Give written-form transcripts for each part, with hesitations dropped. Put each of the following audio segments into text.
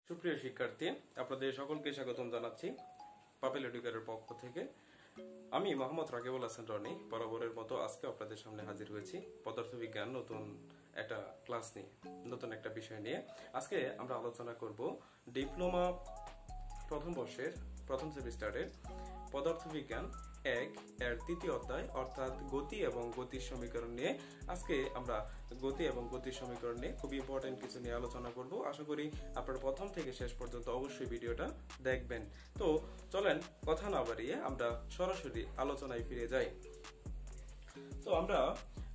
সুপ্রিয় শিক্ষার্থী, আপনাদের সকলকে স্বাগতম জানাচ্ছি পাপেল এডুকেটরের পক্ষ থেকে। আমি মোহাম্মদ রাকিবুল হাসান রনি বরাবরের মতো আজকে আপনাদের সামনে হাজির হয়েছি পদার্থবিজ্ঞান নতুন একটা ক্লাস নিয়ে, নতুন একটা বিষয় নিয়ে। আজকে আমরা আলোচনা করব ডিপ্লোমা প্রথম বর্ষের প্রথম সেমিস্টারের পদার্থবিজ্ঞান 1 এর তৃতীয় অধ্যায় অর্থাৎ গতি এবং গতির সমীকরণ নিয়ে। আজকে আমরা গতি এবং গতির সমীকরণ নিয়ে খুব ইম্পর্টেন্ট কিছু নিয়ে আলোচনা করব। আশা করি আপনারা প্রথম থেকে শেষ পর্যন্ত অবশ্যই ভিডিওটা দেখবেন। তো চলেন কথা না বাড়িয়ে আমরা সরাসরি আলোচনায় ফিরে যাই। তো আমরা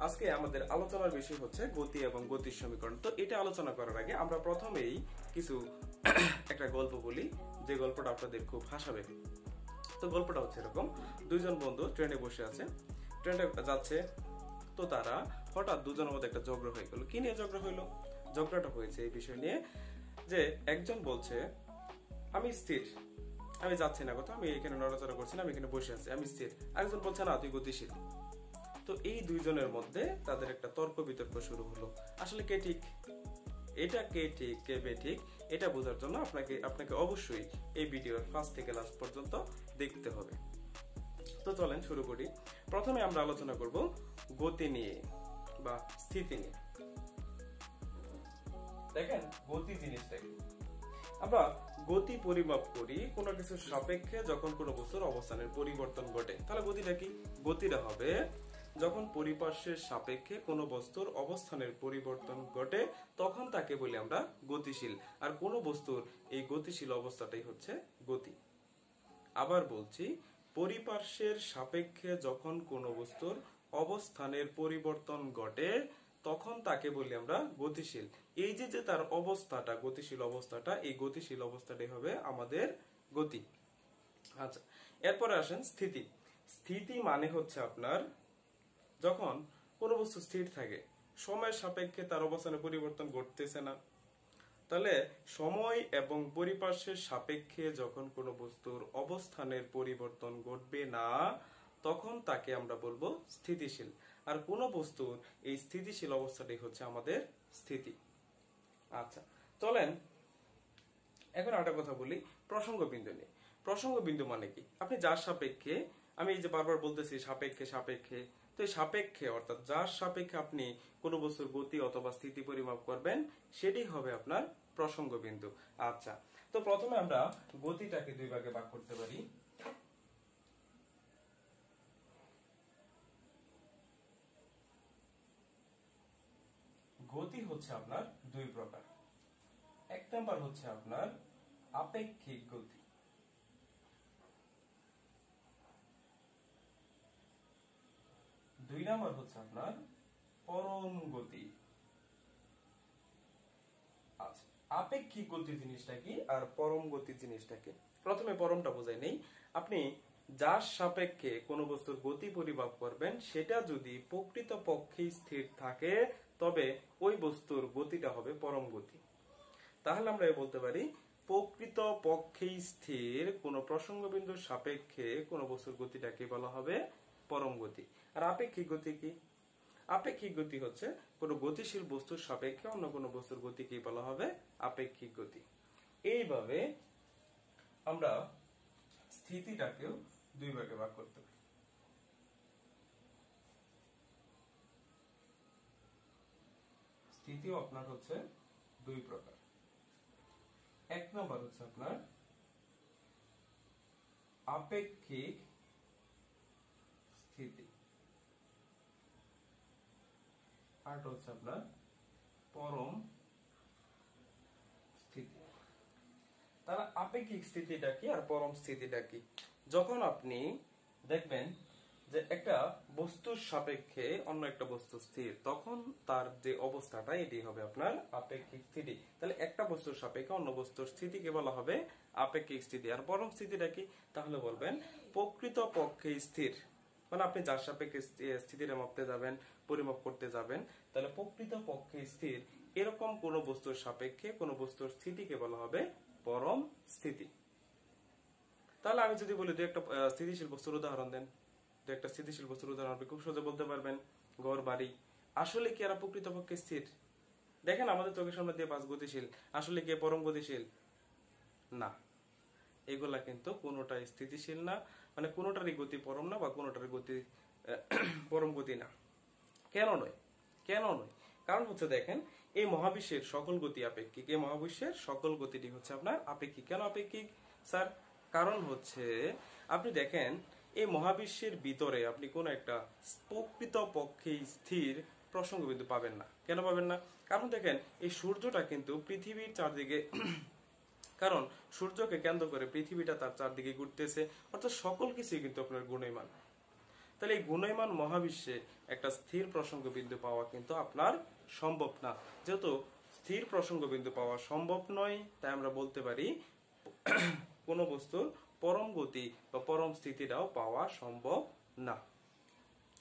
আজকে আমাদের আলোচনার বিষয় হচ্ছে গতি এবং গতির সমীকরণ। তো এটা আলোচনা করার আগে আমরা প্রথমেই কিছু একটা গল্প বলি, যে গল্পটা আপনাদের খুব হাসাবে। তো গল্পটা হচ্ছে এরকম, দুইজন বন্ধু ট্রেনে বসে আছে, ট্রেনে যাচ্ছে। তো তারা হঠাৎ দুজনের মধ্যে একটা ঝগড়া হয়ে গেল। কি নিয়ে ঝগড়া হইলো? ঝগড়াটা হয়েছে এই বিষয় নিয়ে যে একজন বলছে আমি স্থির, আমি যাচ্ছি না কোথাও, আমি এখানে নড়াচড়া করছি না, আমি এখানে বসে আছি, আমি স্থির। আরেকজন বলছে না, তুই গতিশীল। তো এই দুইজনের মধ্যে তাদের একটা তর্ক বিতর্ক শুরু হলো। আসলে কে ঠিক, এটা কে ঠিক কে বেঠিক এটা বোঝার জন্য আপনাকে অবশ্যই এই ভিডিওর ফার্স্ট থেকে লাস্ট পর্যন্ত দেখতে হবে। তো চলেন শুরু করি। প্রথমে আমরা আলোচনা করব গতি নিয়ে বা স্থিতি নিয়ে। দেখেন গতি জিনিসটা কি? আমরা গতি পরিমাপ করি কোনো কিছুর সাপেক্ষে যখন কোনো বস্তুর অবস্থানের পরিবর্তন ঘটে। তাহলে গতিটা কি? গতিটা হবে যখন পরিপার্শ্বের সাপেক্ষে কোনো বস্তুর অবস্থানের পরিবর্তন ঘটে, তখন তাকে বলি আমরা গতিশীল। আর কোনো বস্তুর এই গতিশীল অবস্থাটাই হচ্ছে গতি। আবার বলছি, পরিপার্শ্বের সাপেক্ষে যখন কোনো বস্তুর অবস্থানের পরিবর্তন ঘটে, তখন তাকে বলি আমরা গতিশীল। এই যে তার অবস্থাটা, গতিশীল অবস্থাটা, এই গতিশীল অবস্থাটাই হবে আমাদের গতি। আচ্ছা, এরপরে আসেন স্থিতি। স্থিতি মানে হচ্ছে আপনার যখন কোনো বস্তু স্থির থাকে, সময়ের সাপেক্ষে তার অবস্থানে পরিবর্তন ঘটতেছে না। তাহলে সময় এবং পরিপার্শ্বের সাপেক্ষে যখন কোনো বস্তুর অবস্থানের পরিবর্তন ঘটবে না, তখন তাকে আমরা বলবো স্থিতিশীল। আর কোনো বস্তুর এই স্থিতিশীল অবস্থাটাই হচ্ছে আমাদের স্থিতি। আচ্ছা, চলেন এখন একটা কথা বলি প্রসঙ্গ বিন্দু নিয়ে। প্রসঙ্গ বিন্দু মানে কি? আপনি যার সাপেক্ষে, আমি এই যে বারবার বলতেছি সাপেক্ষে সাপেক্ষে, তো এই সাপেক্ষে অর্থাৎ যার সাপেক্ষে আপনি কোনো বস্তুর গতি অথবা স্থিতি পরিমাপ করবেন, সেটি হবে আপনার প্রসঙ্গ বিন্দু। আচ্ছা, তো প্রথমে আমরা গতিটাকে দুই ভাগে ভাগ করতে পারি। গতি হচ্ছে আপনার দুই প্রকার। এক নাম্বার হচ্ছে আপনার আপেক্ষিক গতি, দুই নাম্বার হচ্ছে আপনার পরম গতি। আচ্ছা, আপেক্ষিক গতি জিনিসটা কি আর পরম গতি জিনিসটা কি? প্রথমে পরমটা বোঝাই নেই। আপনি যার সাপেক্ষে কোনো বস্তুর গতি পরিমাপ করবেন, সেটা যদি প্রকৃত পক্ষে স্থির থাকে, তবে ওই বস্তুর গতিটা হবে পরম গতি। তাহলে আমরা বলতে পারি প্রকৃত পক্ষে স্থির কোনো প্রসঙ্গ বিন্দুর সাপেক্ষে কোনো বস্তুর গতিটাকে বলা হবে পরম গতি। আর আপেক্ষিক গতি কি? আপেক্ষিক গতি হচ্ছে কোনো গতিশীল বস্তুর সাপেক্ষে অন্য কোনো বস্তুর গতিকে বলা হবে আপেক্ষিক গতি। এইভাবে আমরা স্থিতিটাকেও দুই ভাগে ভাগ করতে পারি। স্থিতিও আপনার হচ্ছে দুই প্রকার। এক নম্বর হচ্ছে আপনার আপেক্ষিক স্থিতি, আর হচ্ছে আপনার পরম স্থিতি। তাহলে আপেক্ষিক স্থিতিটা কি আর পরম স্থিতিটা কি? যখন আপনি দেখবেন যে একটা বস্তুর সাপেক্ষে অন্য একটা বস্তু স্থির, তখন তার যে অবস্থাটা এটি হবে আপনার আপেক্ষিক স্থিতি। তাহলে একটা বস্তুর সাপেক্ষে অন্য বস্তুর স্থিতিকে বলা হবে আপেক্ষিক স্থিতি। আর পরম স্থিতিটা কি? তাহলে বলবেন প্রকৃত পক্ষে স্থির। মানে আপনি যার সাপেক্ষে স্থিতিটা মাপতে যাবেন, পরিমাপ করতে যাবেন, তাহলে প্রকৃত পক্ষে স্থির এরকম কোন বস্তুর সাপেক্ষে কোন বস্তুর স্থিতিকে বলা হবে পরম স্থিতি। তাহলে আমি যদি বলি একটা স্থিতিশীল বস্তুর উদাহরণ দেন, একটা স্থিতিশীল বস্তুর উদাহরণ আপনি খুব সহজে বলতে পারবেন ঘর বাড়ি। আসলে কি এরা প্রকৃতপক্ষে স্থির? দেখেন আমাদের চোখের সামনে দিয়ে বাস গতিশীল, আসলে কি পরম গতিশীল? না, এগুলা কিন্তু কোনোটাই স্থিতিশীল না, মানে কোনোটারই গতি পরম না বা কোনোটার গতি পরম গতি না। কেন নয়? কেন নয়? কারণ হচ্ছে দেখেন, এই মহাবিশ্বের সকল গতি আপেক্ষিক। এই মহাবিশ্বের সকল গতিটি হচ্ছে আপনার আপেক্ষিক। কেন আপেক্ষিক স্যার? কারণ হচ্ছে আপনি দেখেন, এই মহাবিশ্বের ভিতরে আপনি কোন একটা প্রকৃত পক্ষে স্থির প্রসঙ্গ বিন্দু পাবেন না। কেন পাবেন না? কারণ দেখেন, এই সূর্যটা কিন্তু পৃথিবীর চারদিকে কারণ সূর্যকে কেন্দ্র করে পৃথিবীটা তার চারদিকে ঘুরতেছে, অর্থাৎ সকল কিছুই কিন্তু আপনার গুণমান। তাহলে এই গুণমান মহাবিশ্বে একটা স্থির প্রসঙ্গ বিন্দু পাওয়া কিন্তু আপনার সম্ভব না। যেহেতু স্থির প্রসঙ্গ বিন্দু পাওয়া সম্ভব নয়, তাই আমরা বলতে পারি কোন বস্তুর পরম গতি বা পরম স্থিতিটাও পাওয়া সম্ভব না।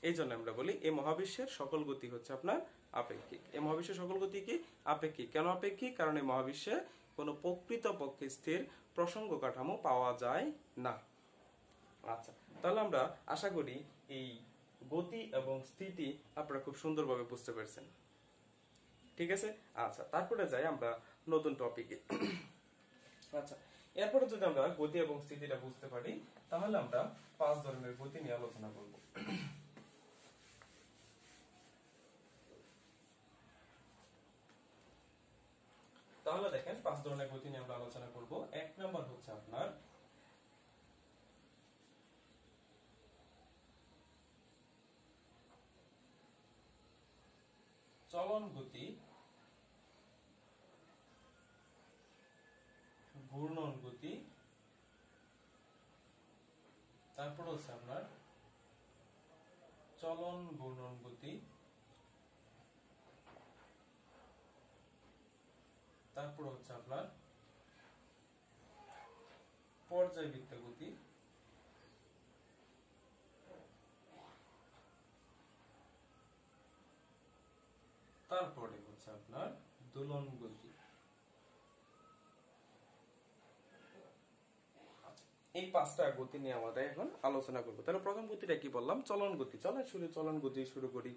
এই জন্য আমরা বলি এই মহাবিশ্বের সকল গতি হচ্ছে আপনার আপেক্ষিক। এই মহাবিশ্বের সকল গতি কি আপেক্ষিক? কেন আপেক্ষিক? কারণ এই মহাবিশ্বে কোনো প্রকৃত পক্ষে স্থির প্রসঙ্গ কাঠামো পাওয়া যায় না। আচ্ছা, তাহলে আমরা আশা করি এই গতি এবং স্থিতি আপনারা খুব সুন্দরভাবে বুঝতে পেরেছেন। ঠিক আছে? আচ্ছা, তারপরে যাই আমরা নতুন টপিকে। আচ্ছা, এরপরে যদি আমরা গতি এবং স্থিতিটা বুঝতে পারি, তাহলে আমরা 5 ধরনের গতি নিয়ে আলোচনা করব। তাহলে দেখেন, 5 ধরনের গতি নিয়ে আমরা আলোচনা করব। 1 নাম্বার হচ্ছে আপনার চলন গতি, ঘূর্ণন গতি, তারপর হচ্ছে আপনার চলন ঘূর্ণন গতি, তারপর হচ্ছে আপনার পর্যায়বৃত্ত গতি, তারপরে হচ্ছে আপনার দোলন গতি। এই 5টা গতি নিয়ে আমাদের এখন আলোচনা করবো। তাহলে প্রথম গতিটা কি বললাম? চলন গতি। চলন গতি শুরু করি।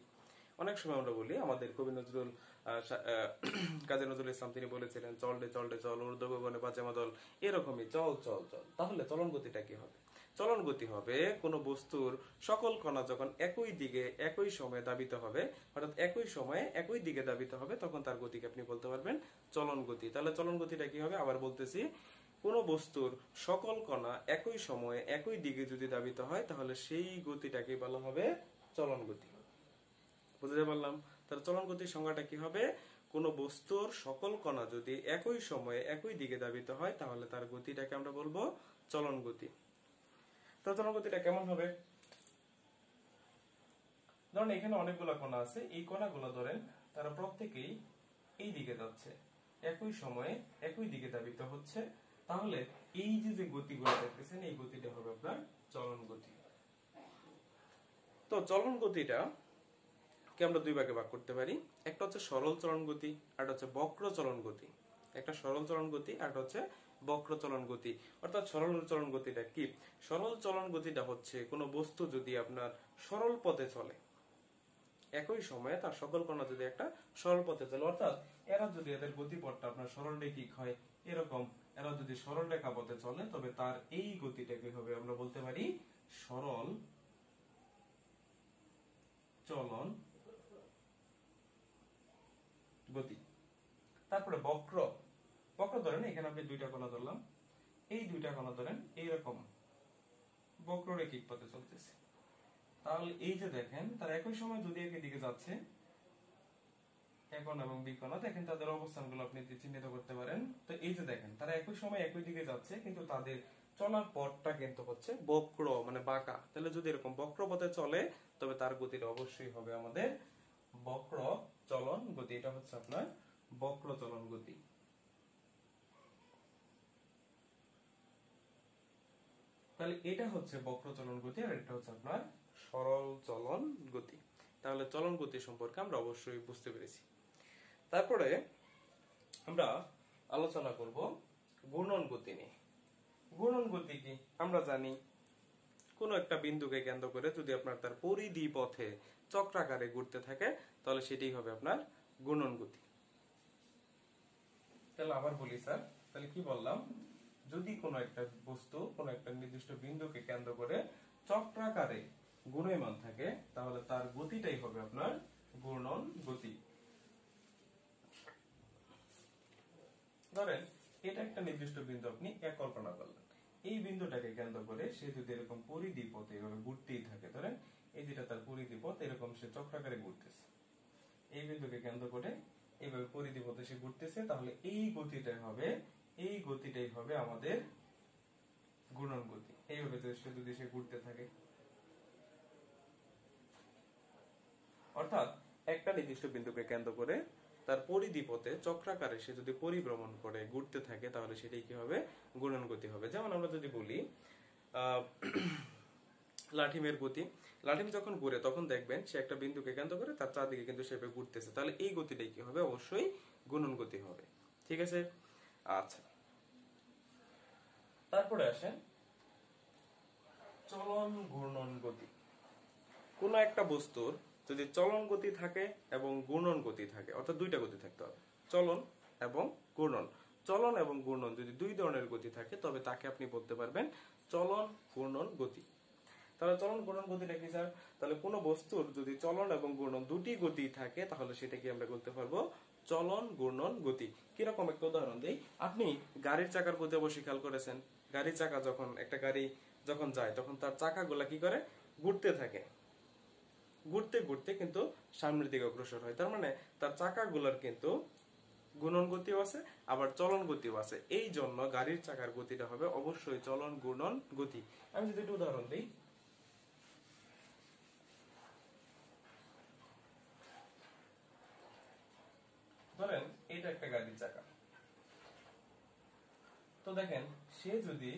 অনেক সময় আমরা বলি, আমাদের কবি নজরুল কাজী নজরুল ইসলাম তিনি বলেছিলেন, চল রে চল রে চল, ঊর্ধ্ব গগনে বাজে মাদল, এরকমই চল চল চল। তাহলে চলন গতিটা কি হবে? চলন গতি হবে কোন বস্তুর সকল কণা যখন একই দিকে একই সময়ে দাবিত হবে, অর্থাৎ একই সময়ে একই দিকে দাবিত হবে, তখন তার গতিকে আপনি বলতে পারবেন চলন গতি। তাহলে চলন গতিটা কি হবে? আবার বলতেছি, কোন বস্তুর সকল কণা একই সময়ে একই দিকে যদি দাবিত হয়, তাহলে সেই গতিটাকে বলা হবে চলন গতি। বুঝতে পারলাম? তাহলে চলন গতির সংজ্ঞাটা কি হবে? কোন বস্তুর সকল কণা যদি একই সময়ে একই দিকে দাবিত হয়, তাহলে তার গতিটাকে আমরা বলবো চলন গতি। তো চলন গতিটা কেমন হবে? ধরেন এখানে অনেকগুলো কণা আছে, এই কণাগুলো ধরেন তারা প্রত্যেকেই এই দিকে যাচ্ছে, একই সময়ে একই দিকে দাবিত হচ্ছে, তাহলে এই যে গতিগুলো দেখতেছেন, এই গতিটা হবে আপনার চলন গতি। তো চলন গতিটা কে আমরা দুই ভাগে ভাগ করতে পারি। একটা হচ্ছে সরল চলন গতি, আর হচ্ছে বক্র চলন গতি। একটা সরল চলন গতি, আর হচ্ছে বক্র চলন গতি। অর্থাৎ সরল চলন গতিটা কি? সরল চলন গতিটা হচ্ছে কোনো বস্তু যদি আপনার সরল পথে চলে, একই সময়ে তার সকল কণা যদি একটা সরল পথে চলে, অর্থাৎ এরা যদি এদের গতিপথটা আপনার সরল রেখিক হয়, এরকম এরা যদি সরল রেখা পথে চলে, তবে তার এই গতিটাকে হবে আমরা বলতে পারি সরল চলন গতি। তারপরে বক্র বক্র ধরেন এখানে আপনি দুইটা কণা ধরলাম, এই দুইটা কণা ধরেন এইরকম বক্ররেখিক পথে চলতেছে, তাহলে এই যে দেখেন তারা একই সময় যদি একই দিকে যাচ্ছে, এবং বিকোণা দেখেন তাদের অবস্থানগুলো আপনি চিহ্নিত করতে পারেন। তো এই যে দেখেন তারা একই সময় একই দিকে যাচ্ছে, কিন্তু তাদের চলার পথটা কিন্তু হচ্ছে বক্র, মানে বাঁকা। তাহলে যদি এরকম বক্র পথে চলে, তবে তার গতিটা অবশ্যই হবে আমাদের বক্র চলন গতি। এটা হচ্ছে আপনার বক্র চলন গতি। তাহলে এটা হচ্ছে বক্র চলন গতি, আর এটা হচ্ছে আপনার সরল চলন গতি। তাহলে চলন গতি সম্পর্কে আমরা অবশ্যই বুঝতে পেরেছি। তারপরে আমরা আলোচনা করব ঘূর্ণন গতি নিয়ে। ঘূর্ণন গতি কি? আমরা জানি কোন একটা বিন্দুকে কেন্দ্র করে যদি আপনার তার পরিধি পথে চক্রাকারে ঘুরতে থাকে, তাহলে সেটাই হবে আপনার ঘূর্ণন গতি। তাহলে আবার বলি স্যার, তাহলে কি বললাম? যদি কোনো একটা বস্তু কোনো একটা নির্দিষ্ট বিন্দুকে কেন্দ্র করে চক্রাকারে ঘূর্ণায়মান থাকে তাহলে তার গতিটাই হবে আপনার ঘূর্ণন গতি। ধরেন এটা একটা নির্দিষ্ট বিন্দু আপনি কল্পনা করলেন, এই বিন্দুটাকে কেন্দ্র করে সে যদি এরকম পরিধি পথে এভাবে ঘুরতেই থাকে, ধরেন এই যেটা তার পরিধি পথ, এরকম সে চক্রাকারে ঘুরতেছে, এই বিন্দুকে কেন্দ্র করে এইভাবে পরিধি পথে সে ঘুরতেছে, তাহলে এই গতিটাই হবে আমাদের ঘূর্ণন গতি। এইভাবে যদি সে ঘুরতে থাকে, অর্থাৎ একটা নির্দিষ্ট বিন্দুকে কেন্দ্র করে তার পরিধি পথে চক্রাকারে সে যদি পরিভ্রমণ করে ঘুরতে থাকে তাহলে সেটাই কি হবে? ঘূর্ণন গতি হবে। যেমন আমরা যদি বলি লাঠিমের গতি, লাঠিম যখন ঘুরে তখন দেখবেন সে একটা বিন্দুকে কেন্দ্র করে তার চারদিকে কিন্তু সে ঘুরতেছে, তাহলে এই গতিটাই কি হবে? অবশ্যই ঘূর্ণন গতি হবে। ঠিক আছে, আচ্ছা তারপরে আসেন চলন ঘূর্ণন গতি। কোন একটা বস্তুর যদি চলন গতি থাকে এবং ঘূর্ণন গতি থাকে, অর্থাৎ দুইটা গতি থাকতে হবে, চলন এবং ঘূর্ণন। চলন এবং ঘূর্ণন যদি দুই ধরনের গতি থাকে তবে তাকে আপনি বলতে পারবেন চলন ঘূর্ণন গতি। তাহলে চলন ঘূর্ণন গতিটা কি স্যার? তাহলে কোন বস্তুর যদি চলন এবং ঘূর্ণন দুটি গতি থাকে তাহলে সেটাকে আমরা বলতে পারবো চলন ঘূর্ণন গতি। কিরকম একটা উদাহরণ দেই, আপনি গাড়ির চাকার গতি অবশ্যই খেয়াল করেছেন। গাড়ির চাকা যখন একটা গাড়ি যখন যায় তখন তার চাকাগুলা কি করে? ঘুরতে থাকে, ঘুরতে ঘুরতে কিন্তু সামনের দিকে অগ্রসর হয়। তার মানে তার চাকাগুলোর কিন্তু ঘূর্ণন গতিও আছে আবার চলন গতিও আছে, এই জন্য গাড়ির চাকার গতিটা হবে অবশ্যই চলন ঘূর্ণন গতি। আমি যদি একটু উদাহরণ দিই, ধরেন এটা একটা গাড়ির চাকা, তো দেখেন সে যদি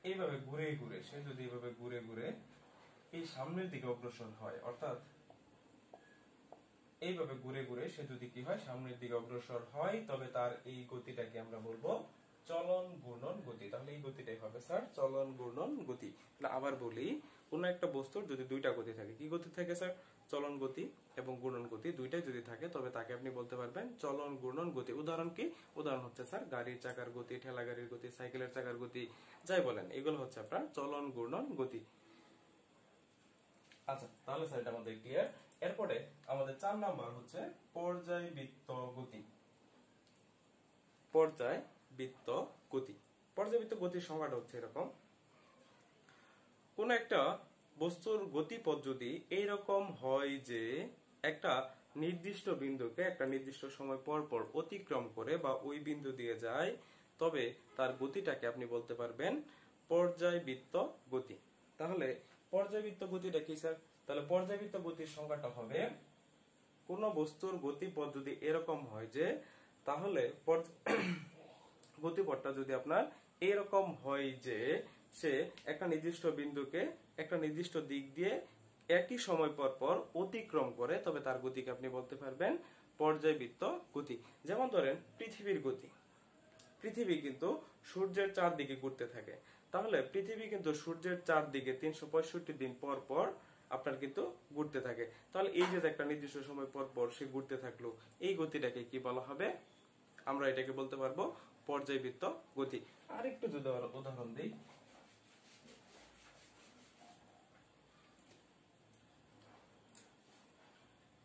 এইভাবে ঘুরে ঘুরে এই সামনের দিকে অগ্রসর হয়, অর্থাৎ এইভাবে ঘুরে ঘুরে সে যদি কি হয়? সামনের দিকে অগ্রসর হয়, তবে তার এই গতিটাকে আমরা বলবো চলন ঘূর্ণন গতি। তাহলে এই গতিটাই হবে স্যার চলন ঘূর্ণন গতি। তাহলে আবার বলি, কোন একটা বস্তুর যদি দুইটা গতি থাকে, কি গতি থাকে স্যার? চলন গতি এবং ঘূর্ণন গতি দুইটাই যদি থাকে তবে তাকে আপনি বলতে পারবেন চলন ঘূর্ণন গতি। উদাহরণ কি? উদাহরণ হচ্ছে স্যার গাড়ির চাকার গতি, ঠেলা গাড়ির গতি, সাইকেলের চাকার গতি, যাই বলেন, এগুলো হচ্ছে আপনার চলন ঘূর্ণন গতি। আচ্ছা তাহলে স্যার এটা আমাদের ক্লিয়ার। এরপরে আমাদের 4 নাম্বার হচ্ছে পর্যায়বৃত্ত গতি। পর্যায়বৃত্ত গতি, পর্যায়বৃত্ত গতির সংজ্ঞাটা হচ্ছে এরকম, কোন একটা বস্তুর গতিপথ যদি এইরকম হয় যে একটা নির্দিষ্ট বিন্দুকে একটা নির্দিষ্ট সময় পর পর অতিক্রম করে বা ওই বিন্দু দিয়ে যায়, তবে তার গতিটাকে আপনি বলতে পারবেন পর্যায়বৃত্ত গতি। তাহলে পর্যায়বৃত্ত গতিটা কি স্যার? তাহলে পর্যায়বৃত্ত গতির সংজ্ঞাটা হবে, কোন বস্তুর গতিপথ যদি এরকম হয় যে, তাহলে গতিপথটা যদি আপনার এরকম হয় যে সে একটা নির্দিষ্ট বিন্দুকে একটা নির্দিষ্ট দিক দিয়ে একই সময় পর পর অতিক্রম করে, তবে তার গতিকে আপনি বলতে পারবেন পর্যায়বৃত্ত গতি। যেমন ধরেন পৃথিবীর গতি, পৃথিবী কিন্তু সূর্যের চারদিকে ঘুরতে থাকে, তাহলে পৃথিবী কিন্তু সূর্যের চারদিকে 365 দিন পর পর আপনার কিন্তু ঘুরতে থাকে। তাহলে এই যে একটা নির্দিষ্ট সময় পর পর সে ঘুরতে থাকলো, এই গতিটাকে কি বলা হবে? আমরা এটাকে বলতে পারবো পর্যায়বৃত্ত গতি। আরেকটু যদি উদাহরণ দিই,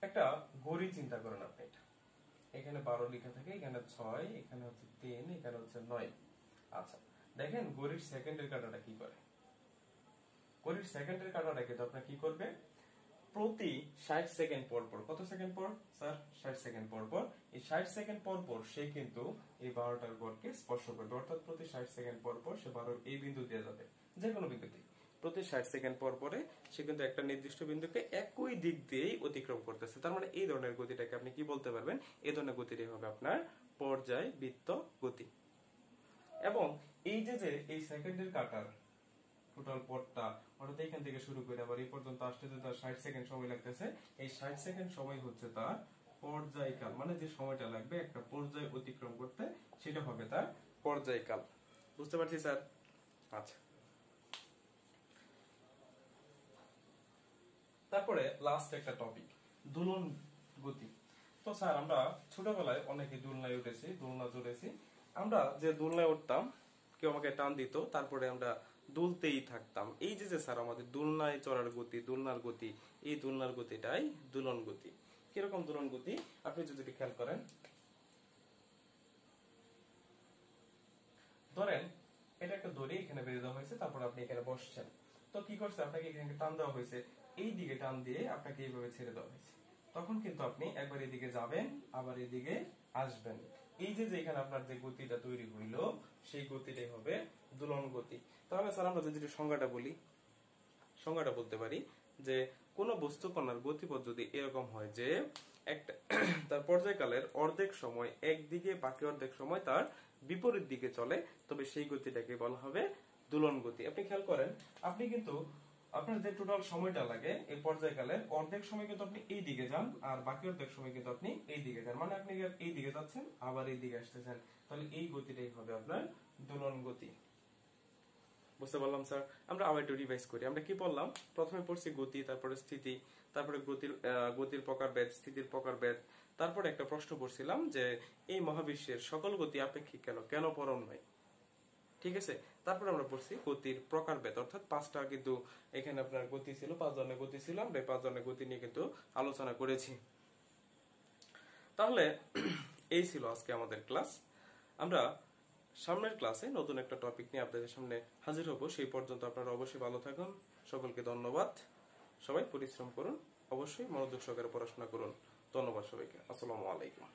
একটা ঘড়ি চিন্তা করেন আপনি, এখানে 12 লেখা থাকে, এখানে 6, এখানে হচ্ছে 3, এখানে হচ্ছে 9। আচ্ছা দেখেন ঘড়ির সেকেন্ডের কাঁটাটা কি করে? ঘড়ির সেকেন্ডের কাঁটাটা কিন্তু আপনার কি করবে? প্রতি 60 সেকেন্ড পর পর, কত সেকেন্ড পর স্যার? 60 সেকেন্ড পর পর, এই 60 সেকেন্ড পর পর সে কিন্তু এই 12টার গড়কে স্পর্শ করবে, অর্থাৎ প্রতি 60 সেকেন্ড পর পর সে 12 এই বিন্দু দিয়ে যাবে, যে কোনো বিন্দুতে প্রতি 60 সেকেন্ড পর পরে সে কিন্তু একটা নির্দিষ্ট বিন্দুকে একই দিক দিয়েই অতিক্রম করতেছে। তার মানে এই ধরনের গতিটাকে আপনি কি বলতে পারবেন? এই ধরনের গতিটাই হবে আপনার পর্যায়বৃত্ত গতি। এবং এই যে এই সেকেন্ডের কাঁটার টোটাল পথটা, অর্থাৎ এখান থেকে শুরু করে আবার এই পর্যন্ত আসতে যে তার 60 সেকেন্ড সময় লাগতেছে, এই 60 সেকেন্ড সময় হচ্ছে তার পর্যায়কাল, মানে যে সময়টা লাগবে একটা পর্যায় অতিক্রম করতে, সেটা হবে তার পর্যায়কাল। বুঝতে পারছি স্যার? আচ্ছা তারপরে লাস্ট একটা টপিক, দোলন গতি। তো স্যার আমরা ছোটবেলায় অনেকে দোলনায় উঠেছি, দোলনা চড়েছি। আমরা যে দোলনায় উঠতাম কেউ আমাকে টান দিত, তারপরে আমরা দুলতেই থাকতাম। এই যে যে স্যার আমাদের দুলনায় চড়ার গতি, দুলনার গতি, এই দুলনার গতিটাই দুলন গতি। কিরকম দুলন গতি আপনি যদি খেয়াল করেন, ধরেন এটা একটা দড়ি এখানে বেঁধে দেওয়া হয়েছে, তারপর আপনি এখানে বসছেন, তো কি করছে, আপনাকে এখানে টান দেওয়া হয়েছে, এই দিকে টান দিয়ে আপনাকে এইভাবে ছেড়ে দেওয়া হয়েছে। তখন কিন্তু আপনি একবার এদিকে যাবেন, আবার এদিকে আসবেন। এই যে এখানে আপনার যে গতিটা তৈরি হইল, সেই গতিটাই হবে দুলন গতি। তাহলে স্যার আমরা যদি সংজ্ঞাটা বলি, সংজ্ঞাটা বলতে পারি যে কোন বস্তু কণার গতিপথ যদি এরকম হয় যে একটা তার পর্যায়কালের অর্ধেক সময় একদিকে, বাকি অর্ধেক সময় তার বিপরীত দিকে চলে, তবে সেই গতিটাকে বলা হবে দুলন গতি। আপনি খেয়াল করেন, আপনি কিন্তু আপনার যে টোটাল সময়টা লাগে এই পর্যায়কালের অর্ধেক সময় কিন্তু আপনি এই দিকে যান, আর বাকি অর্ধেক সময় কিন্তু আপনি এই দিকে যান, মানে আপনি এই দিকে যাচ্ছেন আবার এই দিকে আসতেছেন, তাহলে এই গতিটাই হবে আপনার দুলন গতি। বুঝতে পারলাম স্যার? আমরা আবার একটু রিভাইজ করি। আমরা কি পড়লাম? প্রথমে পড়ছি গতি, তারপরে স্থিতি, তারপরে গতির প্রকারভেদ, স্থিতির প্রকারভেদ, তারপরে একটা প্রশ্ন পড়ছিলাম যে এই মহাবিশ্বের সকল গতি আপেক্ষিক কেন, কেন পরম নয়? ঠিক আছে, তারপরে আমরা পড়ছি গতির প্রকারভেদ, অর্থাৎ পাঁচটা কিন্তু এখানে আপনার গতি ছিল, 5 ধরনের গতি ছিল, আমরা 5 ধরনের গতি নিয়ে কিন্তু আলোচনা করেছি। তাহলে এই ছিল আজকে আমাদের ক্লাস। আমরা সামনের ক্লাসে নতুন একটা টপিক নিয়ে আপনাদের সামনে হাজির হব। সেই পর্যন্ত আপনারা অবশ্যই ভালো থাকুন। সকলকে ধন্যবাদ। সবাই পরিশ্রম করুন, অবশ্যই মনোযোগ সহকারে পড়াশোনা করুন। ধন্যবাদ সবাইকে। আসসালামু আলাইকুম।